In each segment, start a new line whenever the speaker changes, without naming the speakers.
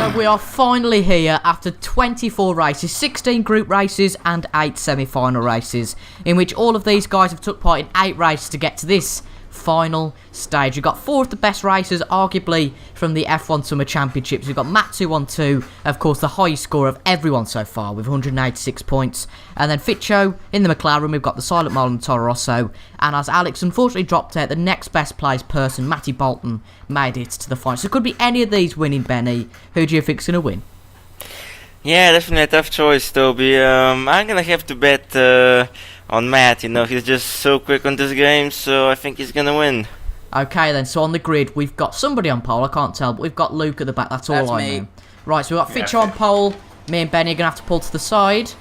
So we are finally here after 24 races, 16 group races and 8 semi-final races, in which all of these guys have took part in 8 races to get to this final stage. We've got 4 of the best racers, arguably, from the F1 Summer Championships. We've got Matt212, of course, the highest score of everyone so far, with 186 points. And then Fitcho in the McLaren, we've got the Silentmole and the Toro Rosso. And as Alex unfortunately dropped out, the next best placed person, Matty Bolton, made it to the final. So it could be any of these winning, Benny. Who do you think's going to win?
Yeah, definitely a tough choice, Toby. I'm gonna have to bet on Matt. You know, he's just so quick on this game, so I think he's gonna win.
Okay then, so on the grid, we've got somebody on pole, I can't tell, but we've got Luke at the back, that's all I know. Right, so we've got Fitcho on pole, me and Benny are going to have to pull to the side.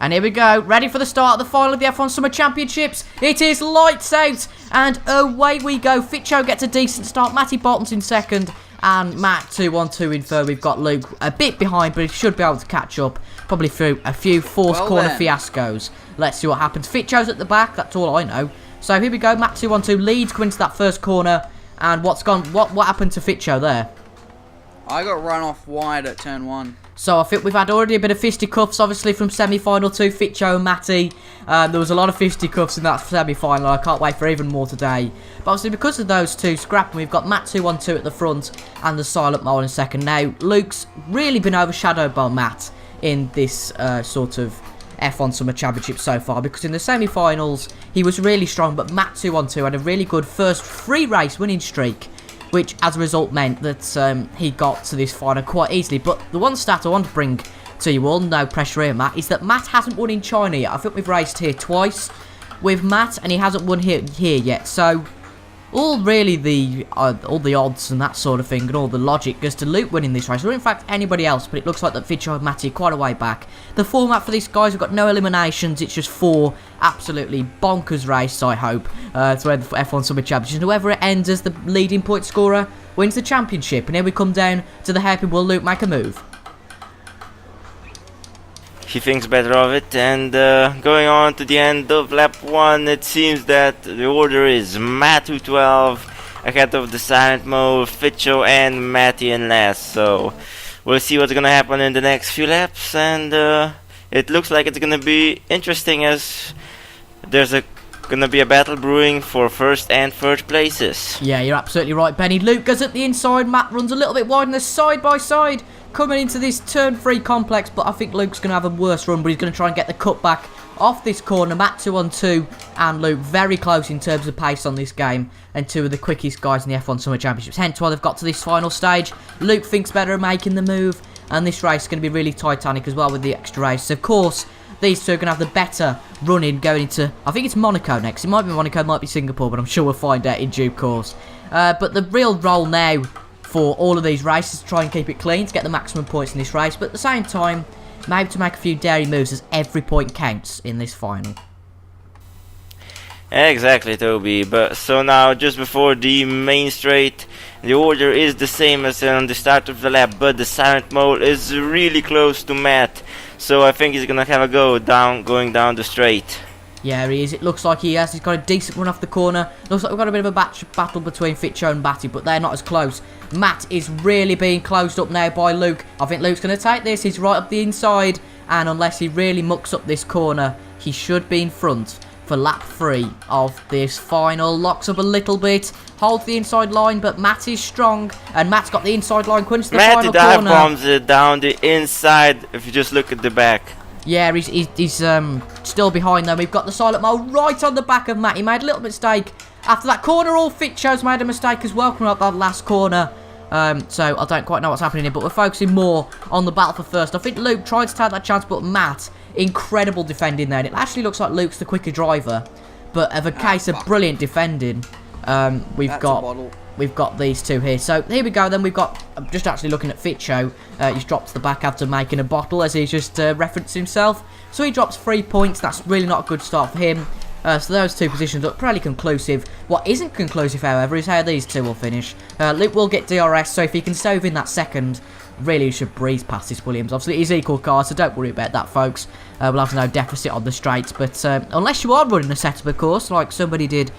And here we go, ready for the start of the final of the F1 Summer Championships. It is lights out, and away we go. Fitcho gets a decent start, Matty Bolton's in second, and Matt212 in third. We've got Luke a bit behind, but he should be able to catch up, probably through a few fourth corner fiascos. Let's see what happens. Fitcho's at the back, that's all I know. So here we go, Matt212 leads, coming into that first corner, and what happened to Fitcho there?
I got run off wide at turn 1.
So I think we've had already a bit of fisticuffs, obviously, from semi-final 2, Fitcho and Matty. There was a lot of fisticuffs in that semi-final. I can't wait for even more today. But obviously, because of those two scrapping, we've got Matt212 at the front and the Silentmole in second. Now, Luke's really been overshadowed by Matt in this sort of F1 Summer Championship so far, because in the semi-finals, he was really strong, but Matt212 had a really good first 3 race winning streak, which as a result meant that he got to this final quite easily. But the one stat I want to bring to you all, no pressure here, Matt, is that Matt hasn't won in China yet. I think we've raced here twice with Matt, and he hasn't won here yet. So all really all the odds and that sort of thing, and all the logic goes to Luke winning this race, or in fact anybody else. But it looks like that Fitcho and Matty are quite a way back. The format for these guys, we've got no eliminations. It's just 4 absolutely bonkers races, I hope, to win the F1 Summer Championship. And whoever ends as the leading point scorer wins the championship. And here we come down to the hairpin. Will Luke make a move?
He thinks better of it, and going on to the end of lap 1, it seems that the order is Matt212 ahead of the Silentmole, Fitcho and Matty in last. So we'll see what's gonna happen in the next few laps, and it looks like it's gonna be interesting, as there's gonna be a battle brewing for first and third places.
Yeah, you're absolutely right, Benny. Luke goes at the inside, Matt runs a little bit wide, and they're side by side coming into this turn 3 complex, but I think Luke's going to have a worse run, but he's going to try and get the cut back off this corner. Matt212 and Luke very close in terms of pace on this game, and 2 of the quickest guys in the F1 Summer Championships, hence why they've got to this final stage. Luke thinks better of making the move, and this race is going to be really titanic as well with the extra race. Of course, these 2 are going to have the better running going into, I think it's Monaco next. It might be Monaco, it might be Singapore, but I'm sure we'll find out in due course. But the real role now for all of these races to try and keep it clean, to get the maximum points in this race, but at the same time, maybe to make a few daring moves, as every point counts in this final.
Exactly, Toby. But so now, just before the main straight, the order is the same as on the start of the lap, but the Silentmole is really close to Matt, so I think he's gonna have a go going down the straight.
Yeah, he is. It looks like he has. He's got a decent run off the corner. Looks like we've got a bit of a battle between Fitcho and Matty, but they're not as close. Matt is really being closed up now by Luke. I think Luke's going to take this. He's right up the inside, and unless he really mucks up this corner, he should be in front for lap 3 of this final. Locks up a little bit, holds the inside line, but Matt is strong, and Matt's got the inside line going to the final corner.
Matty dive bombs it down the inside if you just look at the back.
Yeah, he's still behind though. We've got the Silentmole right on the back of Matt. He made a little mistake after that corner. All Fitcho's made a mistake as well coming up that last corner. So I don't quite know what's happening here, but we're focusing more on the battle for first. I think Luke tried to take that chance, but Matt, incredible defending there. And it actually looks like Luke's the quicker driver, but of a case of brilliant defending, we've got these 2 here. So here we go then. We've got, I'm just actually looking at Fitcho. He's dropped to the back after making a bottle, as he's just referenced himself. So he drops 3 points. That's really not a good start for him. So those 2 positions look pretty conclusive. What isn't conclusive, however, is how these 2 will finish. Luke will get DRS, so if he can stay within that second, really he should breeze past this Williams. Obviously, he's equal cars, so don't worry about that, folks. We'll have no deficit on the straights. But unless you are running a setup, of course, like somebody did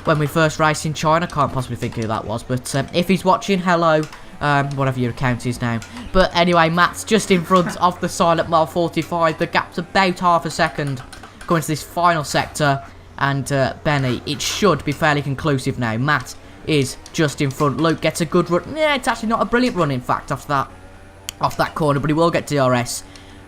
when we first raced in China. Can't possibly think who that was, but if he's watching, hello. whatever your account is now. But anyway, Matt's just in front of the Silentmole 45. The gap's about half a second going to this final sector. And Benny, it should be fairly conclusive now. Matt is just in front. Luke gets a good run. Yeah, it's actually not a brilliant run, in fact, off that corner, but he will get DRS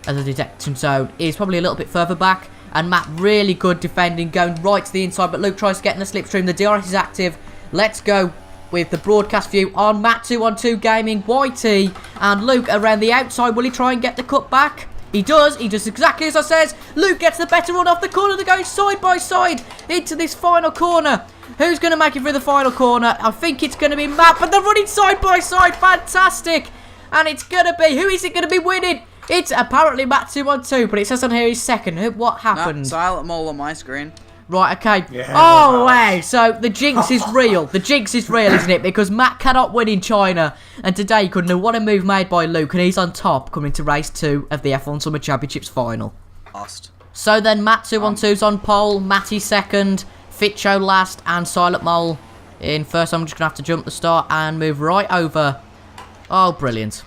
as the detection zone is probably a little bit further back. And Matt, really good defending, going right to the inside, but Luke tries to get in the slipstream. The DRS is active. Let's go with the broadcast view on Matt212 Gaming, YT, and Luke around the outside. Will he try and get the cut back? He does. He does exactly as I says. Luke gets the better run off the corner. They're going side by side into this final corner. Who's going to make it through the final corner? I think it's going to be Matt, but they're running side by side. Fantastic. And it's going to be, who is it going to be winning? It's apparently Matt212, but it says on here he's second. What happened?
No, Silentmole on my screen.
Right, okay.
Yeah,
oh, wow. So the jinx is real. The jinx is real, isn't it? Because Matt cannot win in China. And today, you couldn't have what a move made by Luke. And he's on top, coming to race 2 of the F1 Summer Championships final.
Lost.
So then, Matt212's on pole. Matty second. Fitcho last. And Silentmole in first. I'm just going to have to jump the start and move right over. Oh, brilliant.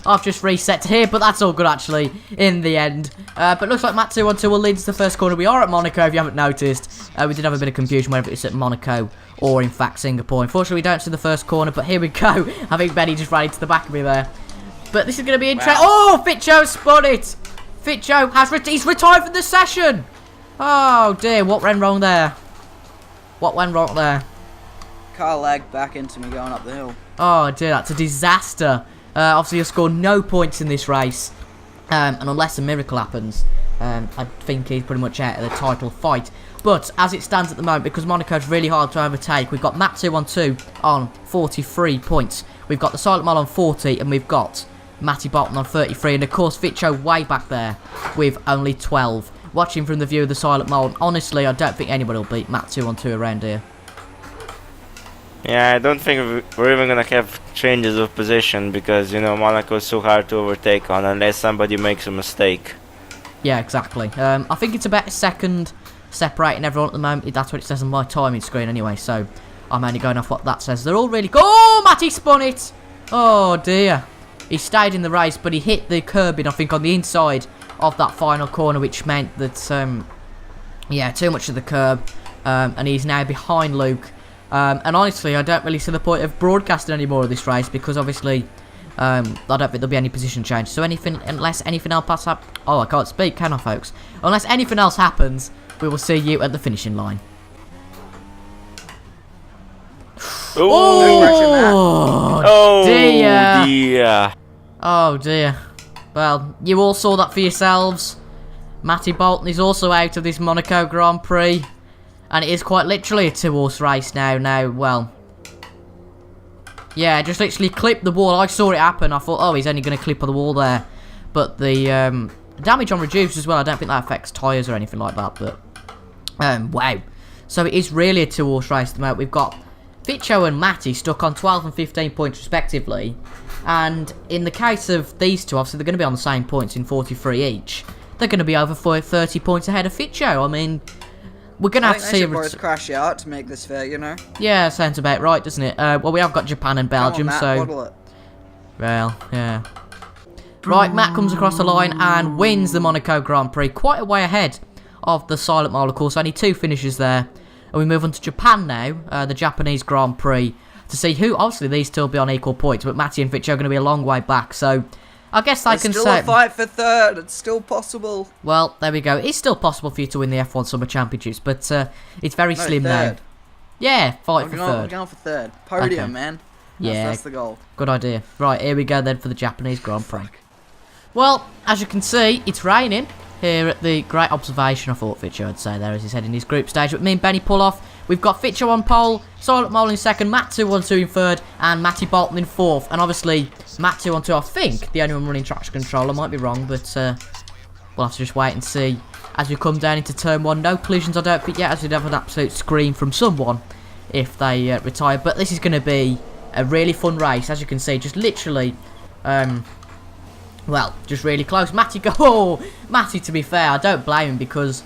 I've just reset to here, but that's all good actually in the end. But looks like Matt212 will lead to the first corner. We are at Monaco, if you haven't noticed. We did have a bit of confusion whether it's at Monaco or in fact Singapore. Unfortunately, we don't see the first corner, but here we go. I think Benny just ran into the back of me there. But this is going to be interesting. Wow. Oh, Fitcho spun it. Fitcho has he's retired from the session. Oh dear, what went wrong there? What went wrong there?
Car lagged back into me going up the hill.
Oh dear, that's a disaster. Obviously, he'll score no points in this race. And unless a miracle happens, I think he's pretty much out of the title fight. But as it stands at the moment, because Monaco's really hard to overtake, we've got Matt212 on 43 points. We've got the Silentmole on 40, and we've got Matty Bolton on 33. And of course, Fitcho way back there with only 12. Watching from the view of the Silentmole, honestly, I don't think anybody will beat Matt212 around here.
Yeah, I don't think we're even gonna have changes of position because, you know, Monaco is so hard to overtake on unless somebody makes a mistake.
Yeah, exactly. I think it's about a second separating everyone at the moment. That's what it says on my timing screen anyway, so I'm only going off what that says. They're all really good. Oh, Matty spun it! Oh, dear. He stayed in the race, but he hit the curbing, I think, on the inside of that final corner, which meant that, yeah, too much of the curb. And he's now behind Luke. And honestly, I don't really see the point of broadcasting any more of this race because obviously, I don't think there'll be any position change. So unless anything else happens, oh, I can't speak, can I, folks? Unless anything else happens, we will see you at the finishing line.
Oh dear!
Oh dear! Well, you all saw that for yourselves. Matty Bolton is also out of this Monaco Grand Prix. And it is quite literally a two-horse race now. Well, yeah, just literally clipped the wall. I saw it happen. I thought, oh, he's only going to clip on the wall there. But the damage on reduced as well. I don't think that affects tyres or anything like that. But, wow. So it is really a two-horse race at the moment. We've got Fitcho and Matty stuck on 12 and 15 points respectively. And in the case of these two, obviously, they're going to be on the same points in 43 each. They're going to be over 30 points ahead of Fitcho. I mean, we're going to have to see...
I think they should both crash out to make this fair, you know?
Yeah, sounds about right, doesn't it? Well, we have got Japan and Belgium,
Matt,
so...
bottle it.
Well, yeah. Right, Matt comes across the line and wins the Monaco Grand Prix. Quite a way ahead of the Silentmole, of course. Only 2 finishes there. And we move on to Japan now, the Japanese Grand Prix, to see who... Obviously, these two will be on equal points, but Matty and Fitcho are going to be a long way back, so... I guess I can say...
It's still a fight for third. It's still possible.
Well, there we go. It's still possible for you to win the F1 Summer Championships, but it's very slim now. Yeah, fight for third.
I'm going for third. Podium,
okay.
Man.
Yeah.
That's the goal.
Good idea. Right, here we go then for the Japanese Grand Prix. Well, as you can see, it's raining here at the Great Observation. I thought Fitcho would say there as he's heading his group stage. But me and Benny pull off. We've got Fitcho on pole, Silentmole in second, Matt212 in third, and Matty Bolton in fourth. And obviously, Matt212, I think, the only one running traction control. I might be wrong, but we'll have to just wait and see as we come down into turn 1. No collisions, I don't think yet, as we'd have an absolute scream from someone if they retire. But this is going to be a really fun race, as you can see. Just literally, well, just really close. Matty, Matty, to be fair, I don't blame him because...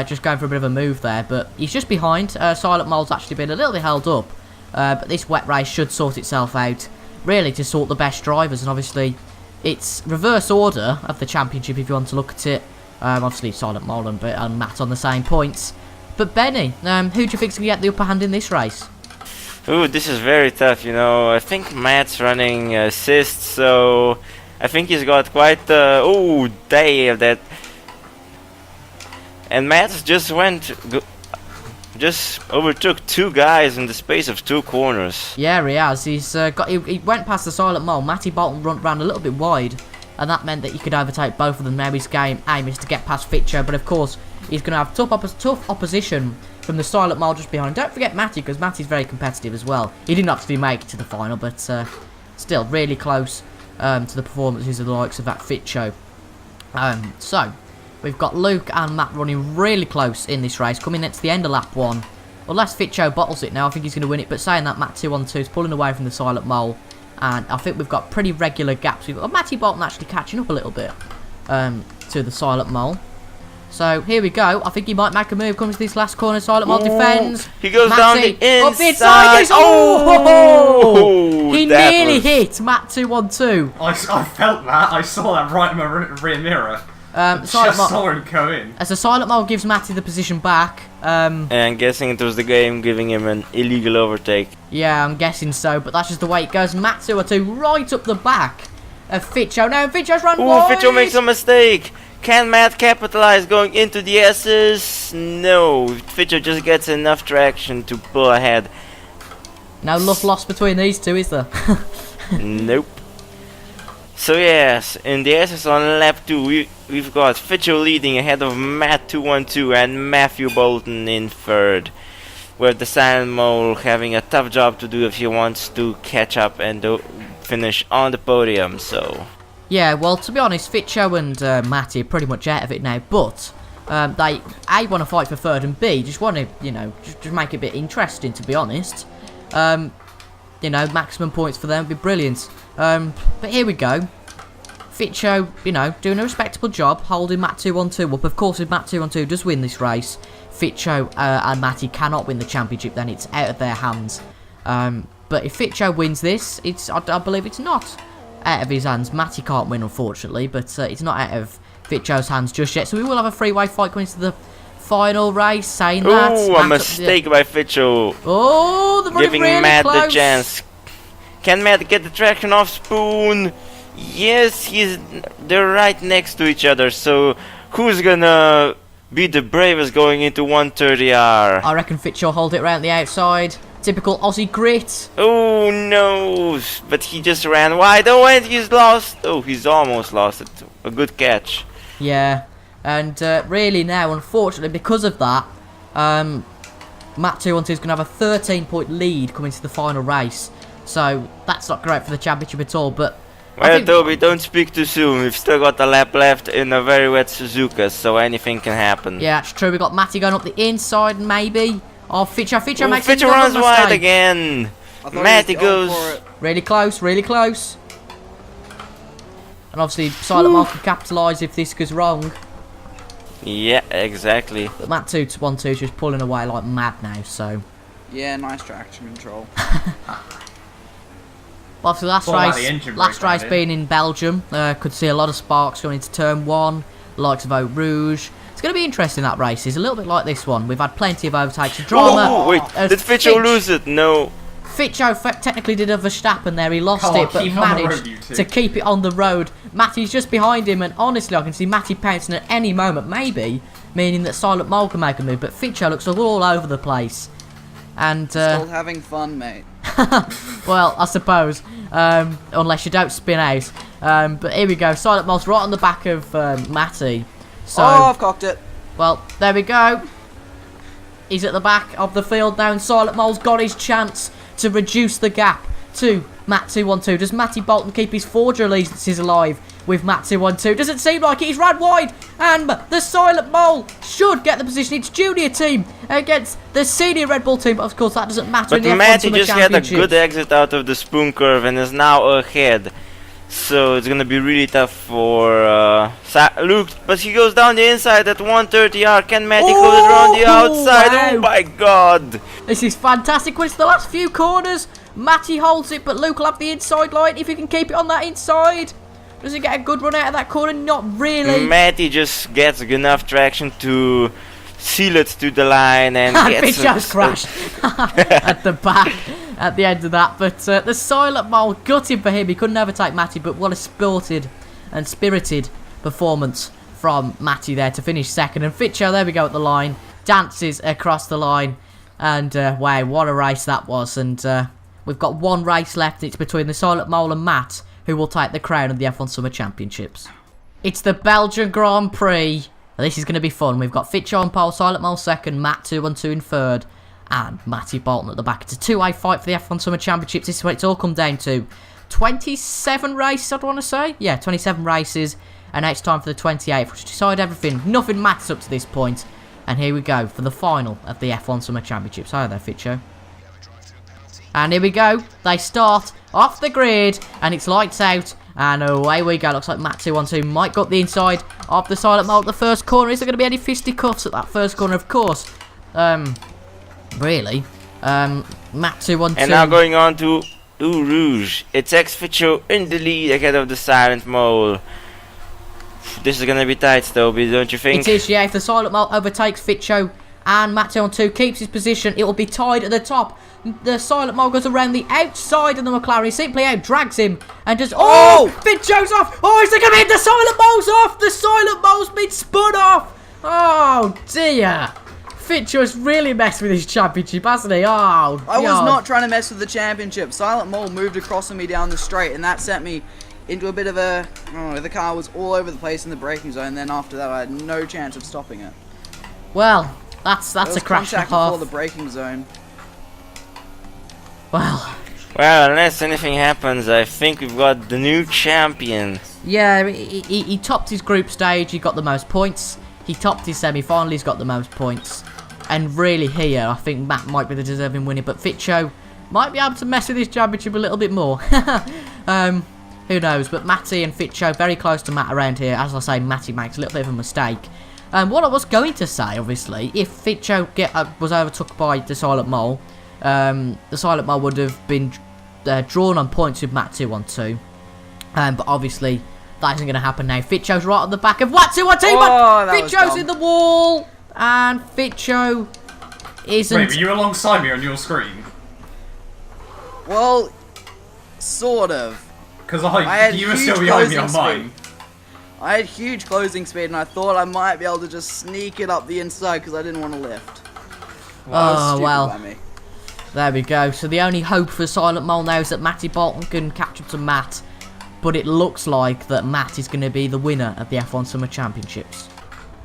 just going for a bit of a move there, but he's just behind. Silentmole's actually been a little bit held up, but this wet race should sort itself out. really to sort the best drivers, and obviously it's reverse order of the championship if you want to look at it. Obviously Silentmole and Matt on the same points. But Benny, who do you think's going to get the upper hand in this race?
Ooh, this is very tough, you know. I think Matt's running assists, so I think he's got quite. Oh, damn that! And Matt just overtook 2 guys in the space of 2 corners.
Yeah, he has. He went past the Silentmole. Matty Bolton ran a little bit wide, and that meant that you could overtake both of them. Now his aim is to get past Fitcho, but of course he's going to have tough opposition from the Silentmole just behind. Don't forget Matty, because Matty's very competitive as well. He didn't actually make it to the final, but still really close to the performances of the likes of that Fitcho. So we've got Luke and Matt running really close in this race, coming next to the end of lap 1. Unless Fitcho bottles it now, I think he's going to win it. But saying that, Matt 2-on-2 is pulling away from the Silentmole, and I think we've got pretty regular gaps. We've got Matty Bolton actually catching up a little bit to the Silentmole. So here we go. I think he might make a move. Comes to this last corner. Silentmole defends.
He goes
Matty,
down the
up the
inside.
inside. Oh! He
that
nearly
was-
hit Matt 2-on-2.
I felt that. I saw that right in my rear mirror. Just saw him go in.
As the Silentmole gives Matty the position back.
And I'm guessing it was the game giving him an illegal overtake.
Yeah, I'm guessing so, but that's just the way it goes. Matt 2-on-2 right up the back of Fitcho. Now Fitcho's run
Ooh,
wide.
Fitcho makes a mistake. Can Matt capitalize going into the S's? No, Fitcho just gets enough traction to pull ahead.
No love lost between these two, is there?
Nope. So yes, in the S's on lap 2, we've got Fitcho leading ahead of Matt 2-1-2 and Matthew Bolton in 3rd. With the Silentmole having a tough job to do if he wants to catch up and finish on the podium, so...
Yeah, well, to be honest, Fitcho and Matty are pretty much out of it now, but they A, want to fight for 3rd, and B, just want to, you know, just make it a bit interesting, to be honest. You know, maximum points for them would be brilliant. But here we go. Fitcho, you know, doing a respectable job, holding Matt 2-on-2 up. Of course, if Matt 2-on-2 does win this race, Fitcho and Matty cannot win the championship, then it's out of their hands. But if Fitcho wins this, I believe it's not out of his hands. Matty can't win, unfortunately, but it's not out of Fitcho's hands just yet. So we will have a three-way fight going into the final race. Saying that,
Ooh, a mistake by Fitcho.
Oh, they're running
Giving
really
Matt
close.
the chance. Can Matt get the traction off Spoon? Yes, they're right next to each other. So who's gonna be the bravest going into 130R?
I reckon Fitcho will hold it around the outside. Typical Aussie grit.
Oh no! But he just ran wide. Oh, and he's lost. Oh, he's almost lost it. A good catch.
Yeah, and really now, unfortunately, because of that, Matt 2-on-2 is going to have a 13-point lead coming to the final race. So that's not great for the championship at all. But
Well, Toby, don't speak too soon. We've still got a lap left in a very wet Suzuka, so anything can happen.
yeah, it's true. We got Matty going up the inside, maybe. Oh, Fitcho
Ooh,
makes
Fitcho
another
runs wide
mistake.
again.
I thought
Matty
he was going
goes.
for it.
Really close, really close. And obviously, Silentmole can capitalise if this goes wrong.
Yeah, exactly.
But Matt 2-1-2 is just pulling away like mad now, so.
Yeah, nice traction control.
Well, obviously,
What about the engine
last
brake,
race
Andy?
being in Belgium, could see a lot of sparks going into turn 1, the likes of Eau Rouge. It's going to be interesting, that race. It's a little bit like this one. We've had plenty of overtakes and drama.
Oh, wait, did Fitcho lose it? No.
Fitcho technically did a Verstappen there. He lost
Come on,
it, but
keep it on the road,
managed
you two.
to keep it on the road. Matty's just behind him, and honestly, I can see Matty pouncing at any moment, maybe, meaning that Silentmole can make a move, but Fitcho looks all over the place. And,
Still having fun, mate.
well, I suppose, unless you don't spin out. But here we go, Silentmole's right on the back of Matty. So,
Oh, I've cocked it.
well, there we go. He's at the back of the field now, and Silentmole's got his chance to reduce the gap to Matt 2-1-2. Does Matty Bolton keep his Forger allegiances alive with Matt 2-1-2? Doesn't seem like it. He's ran wide, and the Silentmole should get the position. It's junior team against the senior Red Bull team, but of course that doesn't matter
But
in the F1
Matty
Summer
just had a
Championship.
good exit out of the spoon curve and is now ahead. So it's gonna be really tough for Luke, but he goes down the inside at 130R. Can Matty go it around the outside?
Wow.
Oh my god!
This is fantastic. When it's the last few corners, Matty holds it, but Luke will have the inside line if he can keep it on that inside. Does he get a good run out of that corner? Not really.
Matty just gets enough traction to seal it to the line and gets
Fitcho's crashed at the back at the end of that. But the Silentmole gutted for him. He couldn't overtake Matty, but what a spirited and spirited performance from Matty there to finish second. And Fitcho, there we go at the line, dances across the line. And wow, what a race that was. And we've got one race left. It's between the Silentmole and Matt, who will take the crown of the F1 Summer Championships. It's the Belgian Grand Prix. This is going to be fun. We've got Fitcho on pole, Silentmole second, Matt 2-1-2 in third, and Matty Bolton at the back. It's a two-way fight for the F1 Summer Championships. This is what it's all come down to. 27 races, I'd want to say. Yeah, 27 races, and now it's time for the 28th, which decide everything. Nothing matters up to this point. And here we go for the final of the F1 Summer Championships. Hi there, Fitcho. And here we go. They start off the grid, and it's lights out. And away we go. Looks like Matt 2-1-2 might got the inside of the Silentmole at the first corner. Is there going to be any fisticuffs at that first corner? Of course. Really. Matt 2-1-2.
And now going on to Eau Rouge. It's Fitcho in the lead ahead of the Silentmole. This is going to be tight, though, don't you think?
It is, yeah. If the Silentmole overtakes Fitcho and Matt 2-1-2 keeps his position, it will be tied at the top. The Silentmole goes around the outside of the McLaren. He simply out drags him and just... Oh! Fitcho's off! Oh, is there going to be... The Silentmole's off! The Silentmole's been spun off! Oh, dear. Fitcho's really messed with his championship, hasn't he? Oh,
I was not trying to mess with the championship. Silentmole moved across on me down the straight, and that sent me into a bit of a... Oh, the car was all over the place in the braking zone. Then after that, I had no chance of stopping it.
Well, that's a crash and a half.
Before the braking zone.
Well,
unless anything happens, I think we've got the new champion.
Yeah, he topped his group stage, he got the most points. He topped his semi-final, he's got the most points. And really here, I think Matt might be the deserving winner, but Fitcho might be able to mess with his championship a little bit more. Who knows, but Matty and Fitcho very close to Matt around here. As I say, Matty makes a little bit of a mistake. What I was going to say, obviously, if Fitcho was overtook by the Silentmole, the Silentmole would have been drawn on points with Matt 2-1-2. But obviously, that isn't going to happen now. Fitcho's right on the back of Matt 2-1-2, but Fitcho's in the wall, and Fitcho isn't...
Wait, were you alongside me on your screen?
Well, sort of.
Because you were still behind me on mine.
I had huge closing speed, and I thought I might be able to just sneak it up the inside because I didn't want to lift.
Oh, well. There we go. So the only hope for Silentmole now is that Matty Bolton can catch up to Matt. But it looks like that Matt is going to be the winner of the F1 Summer Championships.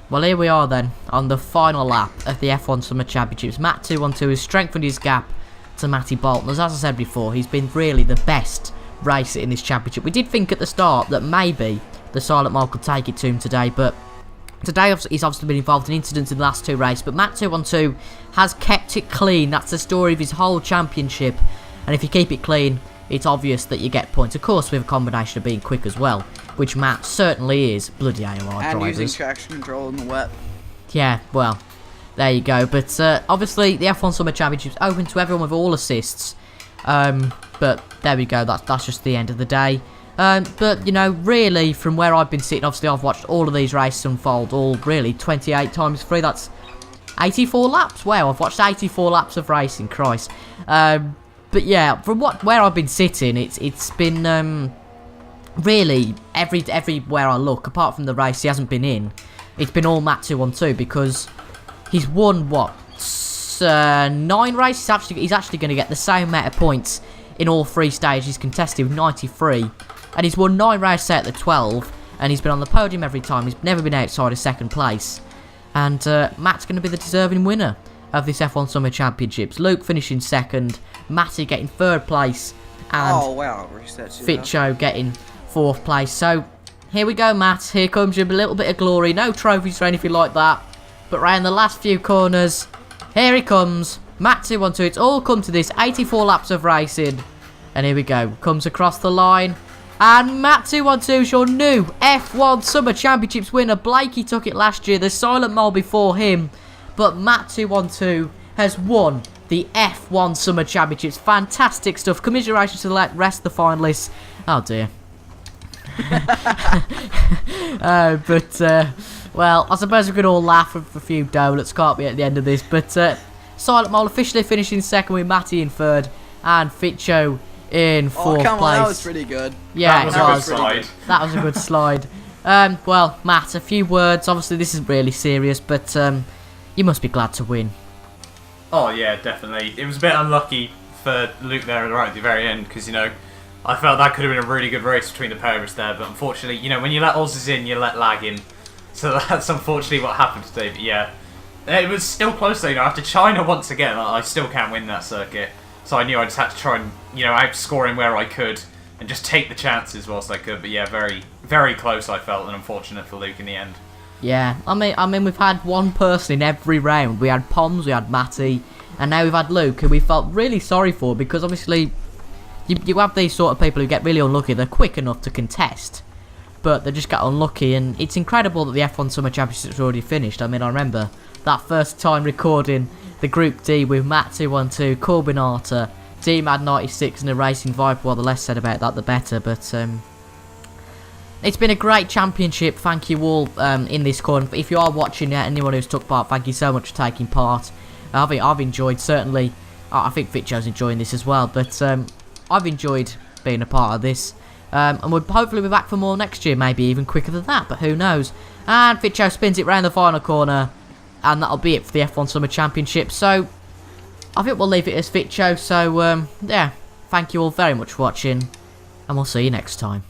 Well, here we are then, on the final lap of the F1 Summer Championships. Matt 2-1-2 has strengthened his gap to Matty Bolton. As I said before, he's been really the best racer in this championship. We did think at the start that maybe the Silentmole could take it to him today, but today he's obviously been involved in incidents in the last two races. But Matt 2-1-2 has kept it clean. That's the story of his whole championship. And if you keep it clean, it's obvious that you get points. Of course, with a combination of being quick as well, which Matt certainly is. Bloody AOR
and
drivers.
Using traction control in the wet.
Yeah, well, there you go. But obviously, the F1 Summer Championships open to everyone with all assists. But there we go. That's just the end of the day. But, you know, really, from where I've been sitting, obviously I've watched all of these races unfold, all really 28 times 3, that's 84 laps. Wow, I've watched 84 laps of racing, Christ. But yeah, from where I've been sitting, it's been really everywhere I look, apart from the race he hasn't been in, it's been all Matt 2-1-2 because he's won what 9 races. He's actually going to get the same amount of points in all 3 stages he's contested with 93, and he's won 9 races out of the 12, and he's been on the podium every time. He's never been outside of second place, and Matt's going to be the deserving winner of this F1 Summer Championships. Luke finishing second, Matty getting 3rd place, and Fitcho getting 4th place. So here we go, Matt. Here comes your little bit of glory. No trophies or anything like that, but round the last few corners, here he comes. Matt 2-1-2. It's all come to this 84 laps of racing, and here we go. Comes across the line, And Matt212 is your new F1 Summer Championships winner. Blakey took it last year. There's Silentmole before him. But Matt212 has won the F1 Summer Championships. Fantastic stuff. Commiserations to the rest of the finalists. Oh dear. Well, I suppose we could all laugh for a few donuts, can't we, at the end of this. But Silentmole officially finishing second with Matty in third and Fitcho in fourth
come
place.
on, that was pretty good.
Yeah,
that was a good slide.
That was a good slide. Well, Matt, a few words. Obviously, this is really serious, but you must be glad to win.
Oh yeah, definitely. It was a bit unlucky for Luke there right at the very end because, you know, I felt that could have been a really good race between the pair of us there, but unfortunately, you know, when you let Aussies in, you let lag in. So that's unfortunately what happened today, but yeah. It was still close though, you know, after China once again, I still can't win that circuit. So I knew I just had to try and, you know, outscore him where I could and just take the chances whilst I could. But yeah, very, very close I felt, and unfortunate for Luke in the end.
Yeah, I mean, we've had one person in every round. We had Poms, we had Matty, and now we've had Luke, who we felt really sorry for because obviously you have these sort of people who get really unlucky. They're quick enough to contest, but they just get unlucky, and it's incredible that the F1 Summer Championships are already finished. I mean, I remember that first time recording the Group D with Matt212, Corbin Arter, DMAD96 and a Racing Viper. Well, the less said about that, the better, but it's been a great championship. Thank you all in this corner. If you are watching, anyone who's took part, thank you so much for taking part. I've enjoyed, certainly. I think Fitcho's enjoying this as well, but I've enjoyed being a part of this. And we'll hopefully be back for more next year, maybe even quicker than that, but who knows. And Fitcho spins it round the final corner, and that'll be it for the F1 Summer Championship. So, I think we'll leave it as Fitcho. So, yeah, thank you all very much for watching, and we'll see you next time.